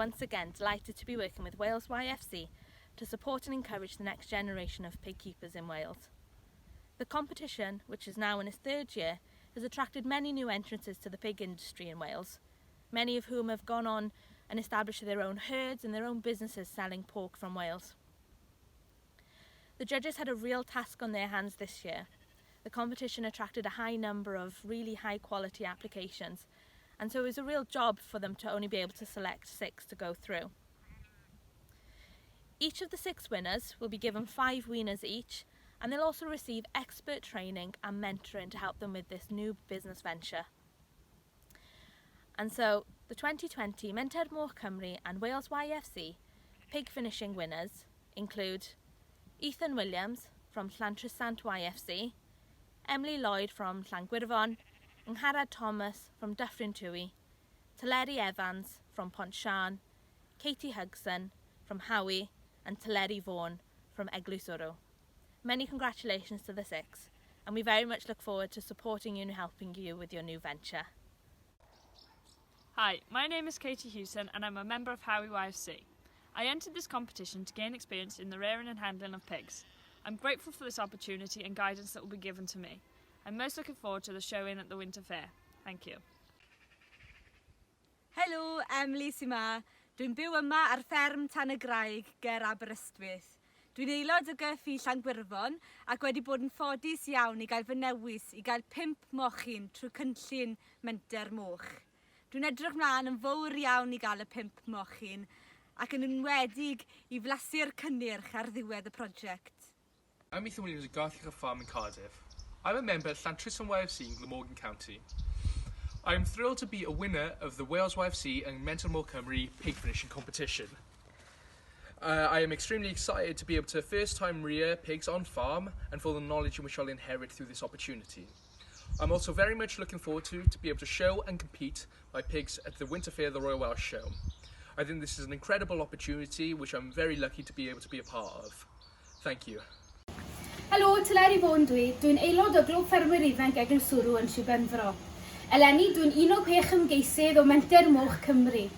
once again delighted to be working with Wales YFC to support and encourage the next generation of pig keepers in Wales. The competition, which is now in its third year, has attracted many new entrants to the pig industry in Wales, many of whom have gone on and established their own herds and their own businesses selling pork from Wales. The judges had a real task on their hands this year. The competition attracted a high number of really high quality applications, and so it was a real job for them to only be able to select 6 to go through. Each of the 6 winners will be given 5 weaners each, and they'll also receive expert training and mentoring to help them with this new business venture. And so the 2020 Menter Moch Cymru and Wales YFC pig finishing winners include Ethan Williams from Llantrysant YFC, Emily Lloyd from Llongyfarchiadau, Ngharad Thomas from Dyffryn Twy, Teleri Evans from Pontsian, Katie Hugson from Howie, and Teleri Vaughan from Enillwyr. Many congratulations to the 6, and we very much look forward to supporting you and helping you with your new venture. Hi, my name is Katie Hewson and I'm a member of Howie YFC. I entered this competition to gain experience in the rearing and handling of pigs. I'm grateful for this opportunity and guidance that will be given to me. I'm most looking forward to the showing at the Winter Fair. Thank you. Helo, Emily sy'n ma. Dwi'n byw yma ar fferm Tan y Graig, ger Aberystwyth. Dwi'n aelod o gyffi Llongyfarchiadau ac wedi bod yn ffodus iawn i gael fy newis i gael 5 mochyn trwy cynllun Menter Moch. Dwi'n edrych mlaen yn fawr iawn i gael y 5 mochyn ac yn enwedig i flasu'r cynnyrch ar ddiwedd y prosiect. I'm Ethan Williams at Garthach Farm in Cardiff. I'm a member of Llantrysant YFC in Glamorgan County. I am thrilled to be a winner of the Wales YFC and Menter Moch Cymru pig finishing competition. I am extremely excited to be able to first time rear pigs on farm and for the knowledge which I'll inherit through this opportunity. I'm also very much looking forward to be able to show and compete my pigs at the Winter Fair, the Royal Welsh Show. I think this is an incredible opportunity which I'm very lucky to be able to be a part of. Thank you. Helo, Teleri Vaughan dwi'n aelod o glwb ffermwyr ifanc Enillwyr yn Sir Benfro. Eleni, dwi'n 16 ymgeisydd o Menter Moch Cymru.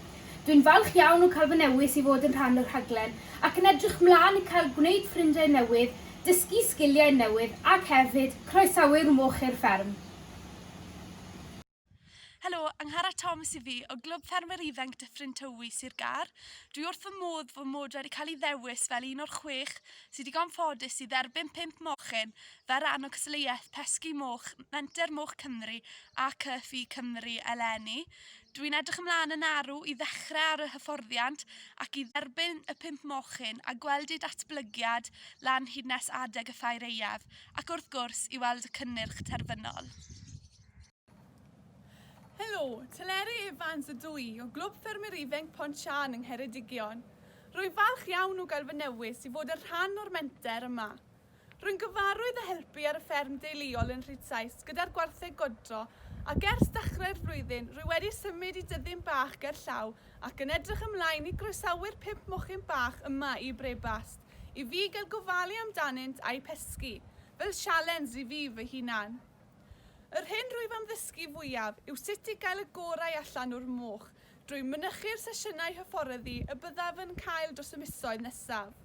Dwi'n falch iawn o cael fy newis i fod yn rhan o'r rhaglen ac yn edrych mlaen i cael gwneud ffrindiau newydd, dysgu sgiliau newydd ac hefyd croesawu'r moch i'r fferm. Helo, Ngharad Thomas I fi o glwb ffermwyr ifanc Dyffryn Twy, Sir Gar. Dwi wrth fy modd fod mod wedi cael ei ddewis fel un o'r 6 sydd wedi gonffodus i dderbyn 5 mochyn fer ran o cystadleuaeth pesgu moch Menter Moch Cymru a Cyhoeddi Cymru eleni. Dwi'n edrych ymlaen yn arw i ddechrau ar y hyfforddiant ac i dderbyn y 5 mochyn a gweld eu datblygiad lan hyd nes adeg y ffair eiaf ac wrth gwrs i weld y cynnyrch terfynol. Helo, Teleri Evans ydw I o glwb ffermwyr ifanc Pontsian yng Ngheredigion. Rwy'n falch iawn o gael fy newis i fod yn rhan o'r menter yma. Rwy'n gyfarwydd y helpu ar y fferm deuluol yn Rhydsais gyda'r gwartheg godro ac ers dechrau'r flwyddyn rwy wedi symud I dyddyn bach ger llaw ac yn edrych ymlaen I groesawu'r 5 mochyn bach yma I Brebast I fi gael gofalu amdanynt a'i pesgu fel sialens I fi fy hunan. Yr hyn rwyf am ddysgu fwyaf yw sut I gael y gorau allan o'r moch drwy mynychu'r sesiynau hyfforddi y byddaf yn cael dros y misoedd nesaf.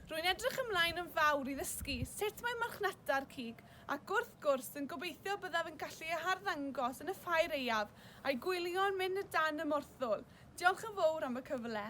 Rwy'n edrych ymlaen yn fawr I ddysgu sut mae marchnata'r cig ac wrth gwrs yn gobeithio byddaf yn gallu eu harddangos yn y ffair eiaf a'i gwylio'n mynd y dan y morthwl. Diolch yn fawr am y cyfle.